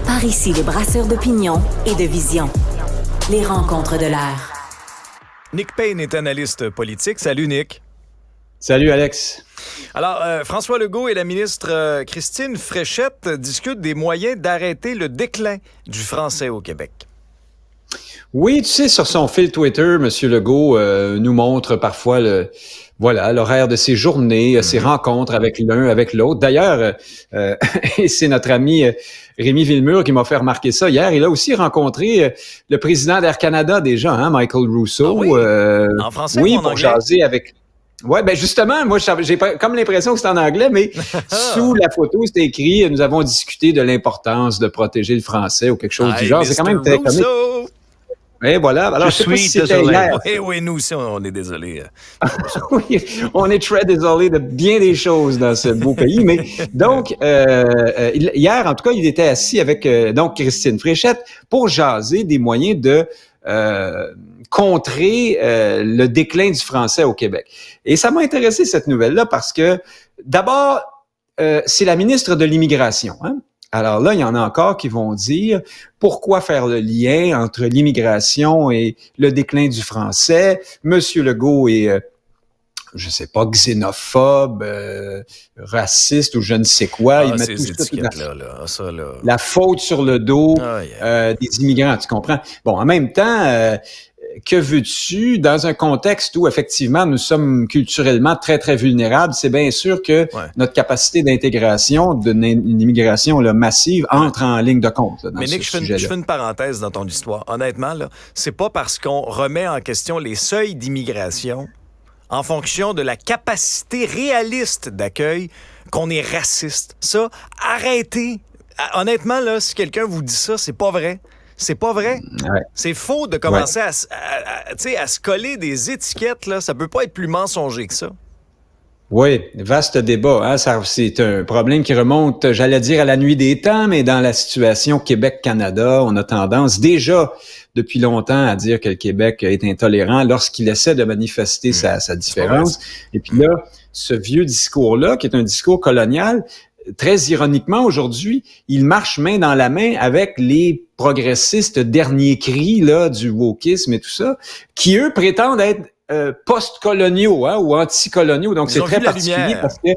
Par ici, les brasseurs d'opinion et de vision. Les rencontres de l'air. Nick Payne est analyste politique. Salut, Nick. Salut, Alex. Alors, François Legault et la ministre Christine Fréchette discutent des moyens d'arrêter le déclin du français au Québec. Oui, tu sais, sur son fil Twitter, M. Legault nous montre parfois l'horaire de ses journées, ses rencontres avec l'un, avec l'autre. D'ailleurs, c'est notre ami Rémi Villemur qui m'a fait remarquer ça hier. Il a aussi rencontré le président d'Air Canada déjà, Michael Rousseau. Ah oui? En français ou en pour anglais? Jaser avec... Ouais, ben justement, moi j'ai comme l'impression que c'est en anglais, mais sous la photo, c'était écrit « Nous avons discuté de l'importance de protéger le français » ou quelque chose du genre. C'est quand même très comique. Et voilà. Alors, je sais pas si c'était hier. Oui, nous aussi, on est désolés. Oui, on est très désolé de bien des choses dans ce beau pays. Mais donc, hier, en tout cas, il était assis avec donc Christine Fréchette pour jaser des moyens de contrer le déclin du français au Québec. Et ça m'a intéressé, cette nouvelle-là, parce que, d'abord, c'est la ministre de l'Immigration, Alors là, il y en a encore qui vont dire pourquoi faire le lien entre l'immigration et le déclin du français. Monsieur Legault est, je sais pas, xénophobe, raciste ou je ne sais quoi. Il met tout la faute sur le dos des immigrants, tu comprends? Bon, en même temps, que veux-tu dans un contexte où, effectivement, nous sommes culturellement très, très vulnérables? C'est bien sûr que notre capacité d'intégration d'une immigration massive entre en ligne de compte. Mais Nick, je fais une parenthèse dans ton histoire. Honnêtement, c'est pas parce qu'on remet en question les seuils d'immigration en fonction de la capacité réaliste d'accueil qu'on est raciste. Ça, arrêtez. Honnêtement, si quelqu'un vous dit ça, c'est pas vrai. C'est pas vrai. Ouais. C'est faux de commencer à se coller des étiquettes. Là. Ça peut pas être plus mensonger que ça. Oui, vaste débat. C'est un problème qui remonte, j'allais dire, à la nuit des temps, mais dans la situation Québec-Canada, on a tendance déjà depuis longtemps à dire que le Québec est intolérant lorsqu'il essaie de manifester sa différence. Et puis là, ce vieux discours-là, qui est un discours colonial, très ironiquement, aujourd'hui, il marche main dans la main avec les progressistes derniers cris du wokisme et tout ça, qui, eux, prétendent être post-coloniaux ou anticoloniaux. Donc, c'est très particulier parce que,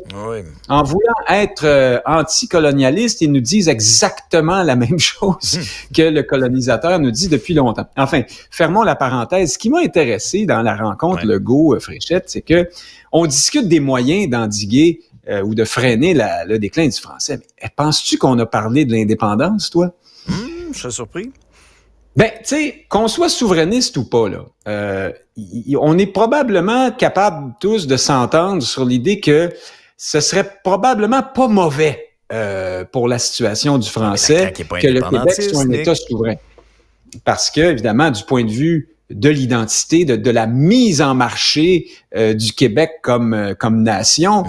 en voulant être anticolonialistes, ils nous disent exactement la même chose que le colonisateur nous dit depuis longtemps. Enfin, fermons la parenthèse. Ce qui m'a intéressé dans la rencontre Legault-Fréchette, c'est que on discute des moyens d'endiguer ou de freiner le déclin du français. Mais penses-tu qu'on a parlé de l'indépendance, toi? Je suis surpris. Ben, tu sais, qu'on soit souverainiste ou pas, on est probablement capable tous de s'entendre sur l'idée que ce serait probablement pas mauvais pour la situation du français que le Québec soit un État souverain. Parce que, évidemment, du point de vue de l'identité, de la mise en marché du Québec comme nation.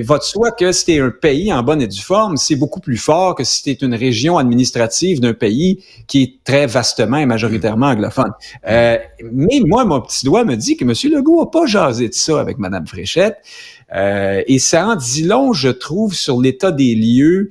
Va de soi que si t'es un pays en bonne et due forme, c'est beaucoup plus fort que si t'es une région administrative d'un pays qui est très vastement et majoritairement anglophone. Mais moi, mon petit doigt me dit que M. Legault a pas jasé de ça avec Mme Fréchette. Et ça en dit long, je trouve, sur l'état des lieux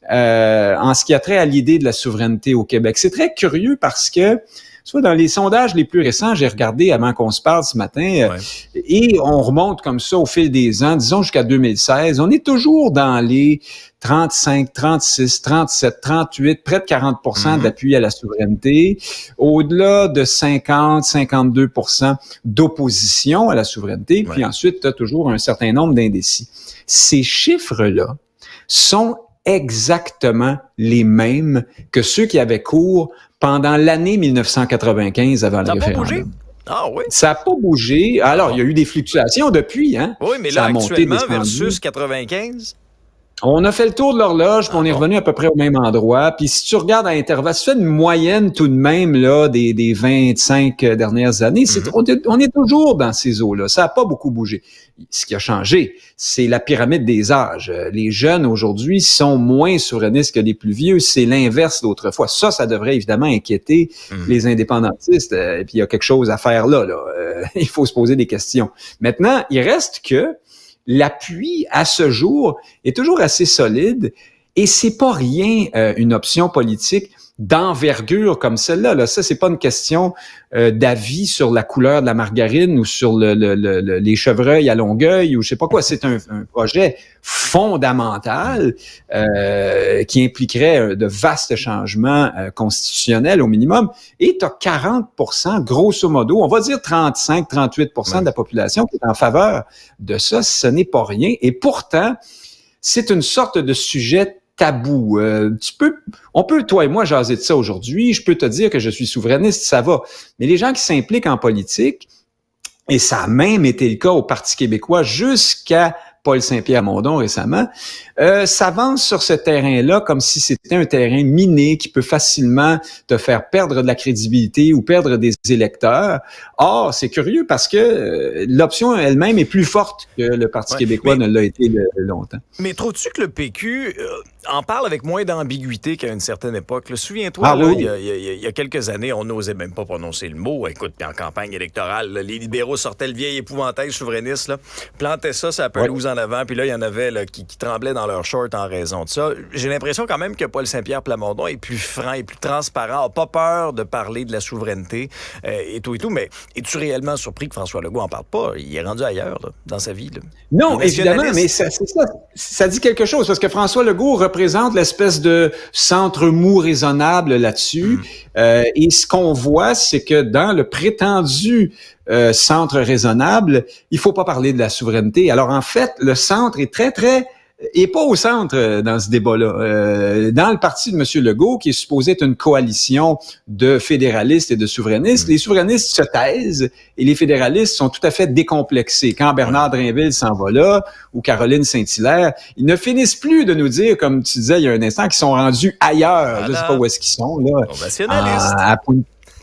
en ce qui a trait à l'idée de la souveraineté au Québec. C'est très curieux parce que soit dans les sondages les plus récents, j'ai regardé avant qu'on se parle ce matin, et on remonte comme ça au fil des ans, disons jusqu'à 2016, on est toujours dans les 35, 36, 37, 38, près de 40% d'appui à la souveraineté, au-delà de 50, 52% d'opposition à la souveraineté, puis ensuite, tu as toujours un certain nombre d'indécis. Ces chiffres-là sont exactement les mêmes que ceux qui avaient cours pendant l'année 1995 avant le référendum. Ça n'a pas bougé? Ah oui? Ça n'a pas bougé. Alors, il y a eu des fluctuations depuis, Oui, mais là, actuellement, versus 95? On a fait le tour de l'horloge, puis on est revenu à peu près au même endroit. Puis si tu regardes à intervalle, si tu fais une moyenne tout de même des 25 dernières années, on est toujours dans ces eaux-là. Ça n'a pas beaucoup bougé. Ce qui a changé, c'est la pyramide des âges. Les jeunes aujourd'hui sont moins souverainistes que les plus vieux. C'est l'inverse d'autrefois. Ça devrait évidemment inquiéter les indépendantistes. Et puis il y a quelque chose à faire là. Il faut se poser des questions. Maintenant, il reste que l'appui, à ce jour, est toujours assez solide Et c'est pas rien une option politique d'envergure comme celle-là. Là, ça, c'est pas une question d'avis sur la couleur de la margarine ou sur les chevreuils à Longueuil ou je sais pas quoi. C'est un projet fondamental qui impliquerait de vastes changements constitutionnels au minimum. Et tu as 40%, grosso modo, on va dire 35-38% de la population qui est en faveur de ça. Ce n'est pas rien. Et pourtant, c'est une sorte de sujet tabou. On peut, toi et moi, jaser de ça aujourd'hui. Je peux te dire que je suis souverainiste, ça va. Mais les gens qui s'impliquent en politique, et ça a même été le cas au Parti québécois jusqu'à Paul Saint-Pierre Mondon récemment, s'avance sur ce terrain-là comme si c'était un terrain miné qui peut facilement te faire perdre de la crédibilité ou perdre des électeurs. Or, c'est curieux parce que l'option elle-même est plus forte que le Parti québécois ne l'a été longtemps. Mais trouves-tu que le PQ en parle avec moins d'ambiguïté qu'à une certaine époque? Souviens-toi, il y a quelques années, on n'osait même pas prononcer le mot. Écoute, en campagne électorale, là, les libéraux sortaient le vieil épouvantail souverainiste, là, plantaient ça la pelouse en avant, puis là, il y en avait là, qui tremblaient dans leur short en raison de ça. J'ai l'impression quand même que Paul Saint-Pierre Plamondon est plus franc, est plus transparent, n'a pas peur de parler de la souveraineté et tout. Mais es-tu réellement surpris que François Legault en parle pas? Il est rendu ailleurs là, dans sa vie. Là. Non, évidemment, mais ça dit quelque chose, parce que François Legault représente l'espèce de centre mou raisonnable là-dessus. Et ce qu'on voit, c'est que dans le prétendu centre raisonnable, il faut pas parler de la souveraineté. Alors en fait, le centre est et pas au centre dans ce débat-là. Dans le parti de M. Legault, qui est supposé être une coalition de fédéralistes et de souverainistes, les souverainistes se taisent et les fédéralistes sont tout à fait décomplexés. Quand Bernard Drinville s'en va là, ou Caroline Saint-Hilaire, ils ne finissent plus de nous dire, comme tu disais il y a un instant, qu'ils sont rendus ailleurs. Voilà. Je sais pas où est-ce qu'ils sont, là.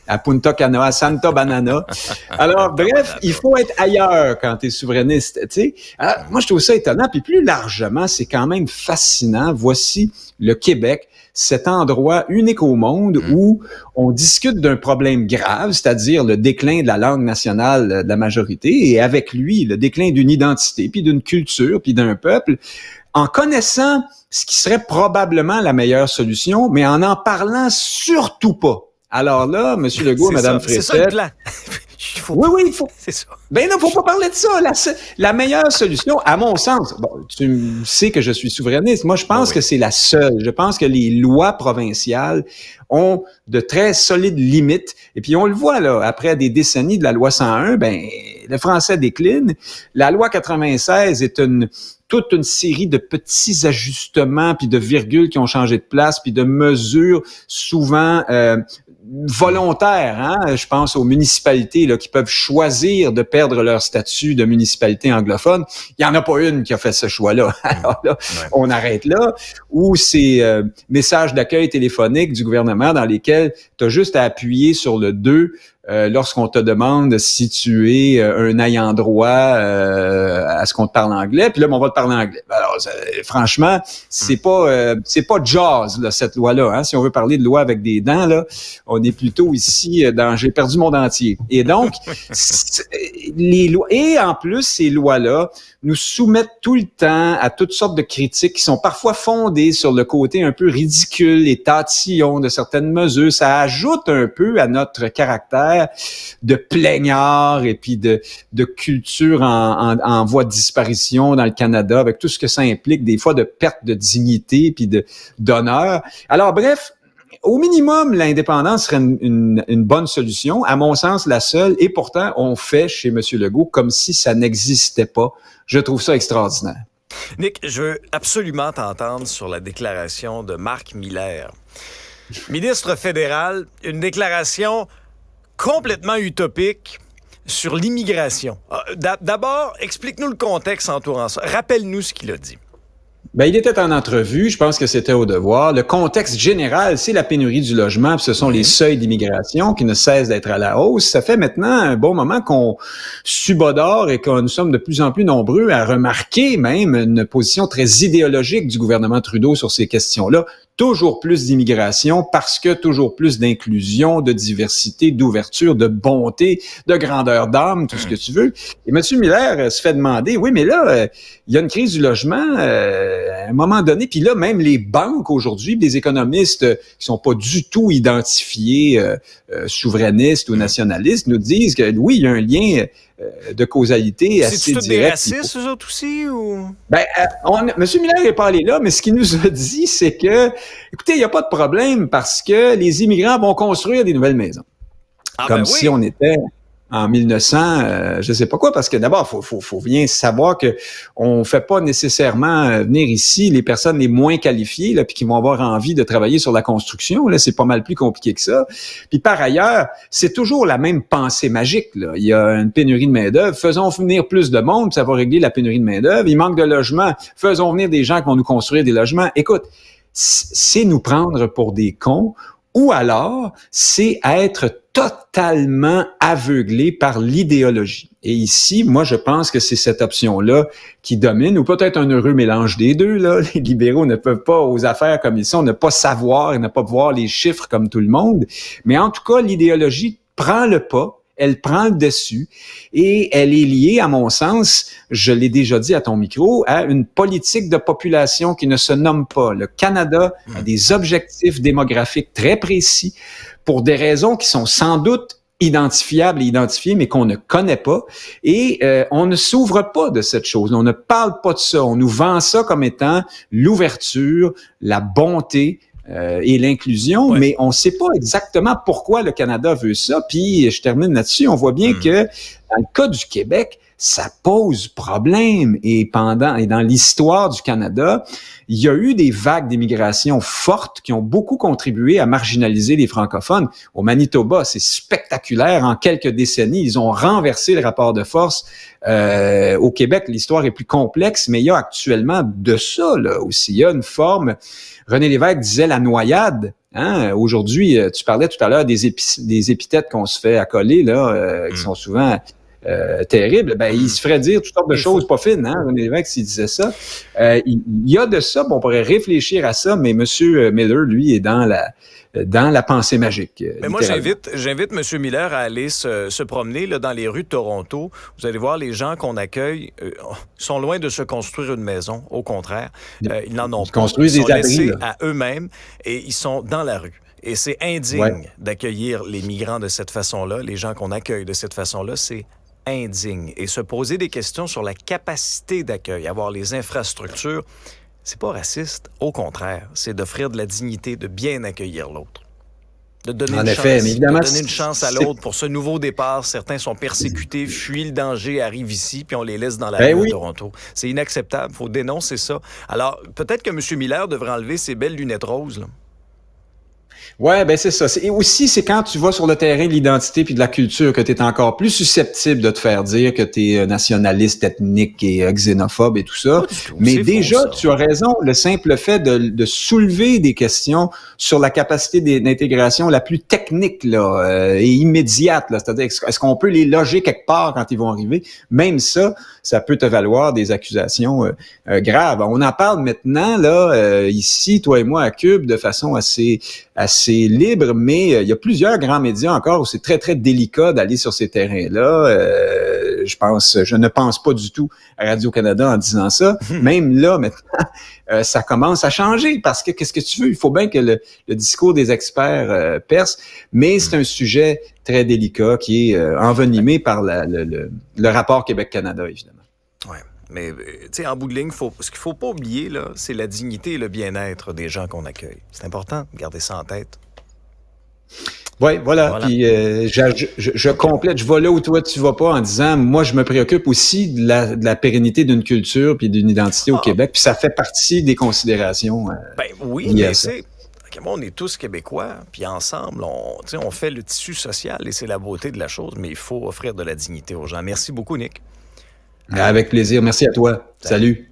À Punta Cana, à Santa Banana. Alors, bref, il faut être ailleurs quand tu es souverainiste, tu sais. Alors, moi, je trouve ça étonnant. Puis plus largement, c'est quand même fascinant. Voici le Québec, cet endroit unique au monde où on discute d'un problème grave, c'est-à-dire le déclin de la langue nationale de la majorité, et avec lui, le déclin d'une identité, puis d'une culture, puis d'un peuple, en connaissant ce qui serait probablement la meilleure solution, mais en parlant surtout pas. Alors là, M. Legault, Mme Freset... C'est ça le plan. Oui, il faut... C'est ça. Ben non, faut pas parler de ça. La meilleure solution, à mon sens, bon, tu sais que je suis souverainiste. Moi, je pense que c'est la seule. Je pense que les lois provinciales ont de très solides limites. Et puis, on le voit, là, après des décennies de la loi 101, ben, le français décline. La loi 96 est toute une série de petits ajustements puis de virgules qui ont changé de place puis de mesures souvent volontaires, hein? Je pense aux municipalités là, qui peuvent choisir de perdre leur statut de municipalité anglophone. Il n'y en a pas une qui a fait ce choix-là. Alors là, on arrête là. Ou ces messages d'accueil téléphonique du gouvernement dans lesquels tu as juste à appuyer sur le 2 lorsqu'on te demande si tu es un ayant droit à ce qu'on te parle anglais, puis là, on va te parler anglais. Alors, franchement, c'est pas Jaws là, cette loi-là. Hein? Si on veut parler de loi avec des dents, là, on est plutôt ici dans J'ai perdu mon dentier. Et donc, les lois, et en plus, ces lois-là nous soumettent tout le temps à toutes sortes de critiques qui sont parfois fondées sur le côté un peu ridicule et tatillon de certaines mesures. Ça ajoute un peu à notre caractère de plaignard et puis de culture en voie de disparition dans le Canada, avec tout ce que ça implique, des fois de perte de dignité puis d'honneur. Alors bref, au minimum, l'indépendance serait une bonne solution, à mon sens la seule, et pourtant on fait chez M. Legault comme si ça n'existait pas. Je trouve ça extraordinaire. Nick, je veux absolument t'entendre sur la déclaration de Marc Miller. Ministre fédéral, une déclaration complètement utopique sur l'immigration. D'abord, explique-nous le contexte entourant ça. Rappelle-nous ce qu'il a dit. Ben, il était en entrevue, je pense que c'était au devoir. Le contexte général, c'est la pénurie du logement, puis ce sont les seuils d'immigration qui ne cessent d'être à la hausse. Ça fait maintenant un bon moment qu'on subodore et que nous sommes de plus en plus nombreux à remarquer même une position très idéologique du gouvernement Trudeau sur ces questions-là. toujours plus d'immigration parce que toujours plus d'inclusion, de diversité, d'ouverture, de bonté, de grandeur d'âme, tout ce que tu veux. Et M. Miller se fait demander, oui, mais là, il y a une crise du logement à un moment donné, puis là, même les banques aujourd'hui, des économistes qui sont pas du tout identifiés souverainistes ou nationalistes, nous disent que oui, il y a un lien de causalité assez direct. C'est-tu tous des racistes, eux autres aussi, ou? Ben, M. Miller n'est pas allé là, mais ce qu'il nous a dit, c'est que, écoutez, il n'y a pas de problème parce que les immigrants vont construire des nouvelles maisons. Comme si on était en 1900, je sais pas quoi, parce que d'abord, faut bien savoir que on fait pas nécessairement venir ici les personnes les moins qualifiées, là, puis qui vont avoir envie de travailler sur la construction. Là, c'est pas mal plus compliqué que ça. Puis par ailleurs, c'est toujours la même pensée magique. Là. Il y a une pénurie de main-d'œuvre. Faisons venir plus de monde, puis ça va régler la pénurie de main-d'œuvre. Il manque de logements. Faisons venir des gens qui vont nous construire des logements. Écoute, c'est nous prendre pour des cons. Ou alors, c'est être totalement aveuglé par l'idéologie. Et ici, moi, je pense que c'est cette option-là qui domine, ou peut-être un heureux mélange des deux. Là. Les libéraux ne peuvent pas, aux affaires comme ils sont, ne pas savoir et ne pas voir les chiffres comme tout le monde. Mais en tout cas, l'idéologie prend le pas. Elle prend le dessus et elle est liée, à mon sens, je l'ai déjà dit à ton micro, à une politique de population qui ne se nomme pas. Le Canada a des objectifs démographiques très précis pour des raisons qui sont sans doute identifiables et identifiées, mais qu'on ne connaît pas. Et on ne s'ouvre pas de cette chose. On ne parle pas de ça. On nous vend ça comme étant l'ouverture, la bonté, et l'inclusion, mais on ne sait pas exactement pourquoi le Canada veut ça. Puis, je termine là-dessus, on voit bien que dans le cas du Québec, ça pose problème. Et dans l'histoire du Canada, il y a eu des vagues d'immigration fortes qui ont beaucoup contribué à marginaliser les francophones. Au Manitoba, c'est spectaculaire. En quelques décennies, ils ont renversé le rapport de force. Au Québec, l'histoire est plus complexe, mais il y a actuellement de ça là aussi. Il y a une forme. René Lévesque disait la noyade. Hein? Aujourd'hui, tu parlais tout à l'heure des épithètes qu'on se fait accoler là, qui sont souvent terribles. Ben, il se ferait dire toutes sortes de choses pas fines. Hein? René Lévesque, s'il disait ça, il y a de ça. Bon, on pourrait réfléchir à ça, mais M. Miller, lui, est dans la pensée magique. Mais moi, j'invite M. Miller à aller se promener là, dans les rues de Toronto. Vous allez voir, les gens qu'on accueille sont loin de se construire une maison. Au contraire, ils n'en ont pas. Ils sont laissés à eux-mêmes et ils sont dans la rue. Et c'est indigne d'accueillir les migrants de cette façon-là, les gens qu'on accueille de cette façon-là, c'est indigne. Et se poser des questions sur la capacité d'accueil, avoir les infrastructures, c'est pas raciste. Au contraire, c'est d'offrir de la dignité, de bien accueillir l'autre. De donner une chance à l'autre pour ce nouveau départ. Certains sont persécutés, fuient le danger, arrivent ici, puis on les laisse dans la rue de Toronto. C'est inacceptable. Il faut dénoncer ça. Alors, peut-être que M. Miller devrait enlever ses belles lunettes roses, là. Ouais, ben c'est ça. Et aussi, c'est quand tu vas sur le terrain de l'identité puis de la culture que tu es encore plus susceptible de te faire dire que tu es nationaliste, ethnique et xénophobe et tout ça. Mais déjà, tu as raison, le simple fait de soulever des questions sur la capacité d'intégration la plus technique là, et immédiate, là, c'est-à-dire est-ce qu'on peut les loger quelque part quand ils vont arriver? Même ça peut te valoir des accusations graves. On en parle maintenant là ici, toi et moi à Cube, de façon assez libre, mais il y a plusieurs grands médias encore où c'est très, très délicat d'aller sur ces terrains-là. Je ne pense pas du tout à Radio-Canada en disant ça. Même là, maintenant, ça commence à changer parce que qu'est-ce que tu veux? Il faut bien que le discours des experts perce, mais c'est un sujet très délicat qui est envenimé par le rapport Québec-Canada, évidemment. Ouais. Mais, tu sais, en bout de ligne, ce qu'il ne faut pas oublier, là, c'est la dignité et le bien-être des gens qu'on accueille. C'est important de garder ça en tête. Oui, voilà. Puis je complète, je vais là où toi tu vas pas en disant, moi je me préoccupe aussi de la pérennité d'une culture puis d'une identité au Québec. Puis ça fait partie des considérations. Ben oui, mais c'est... On est tous Québécois, puis ensemble, on fait le tissu social et c'est la beauté de la chose, mais il faut offrir de la dignité aux gens. Merci beaucoup, Nick. Avec plaisir. Merci à toi. Salut.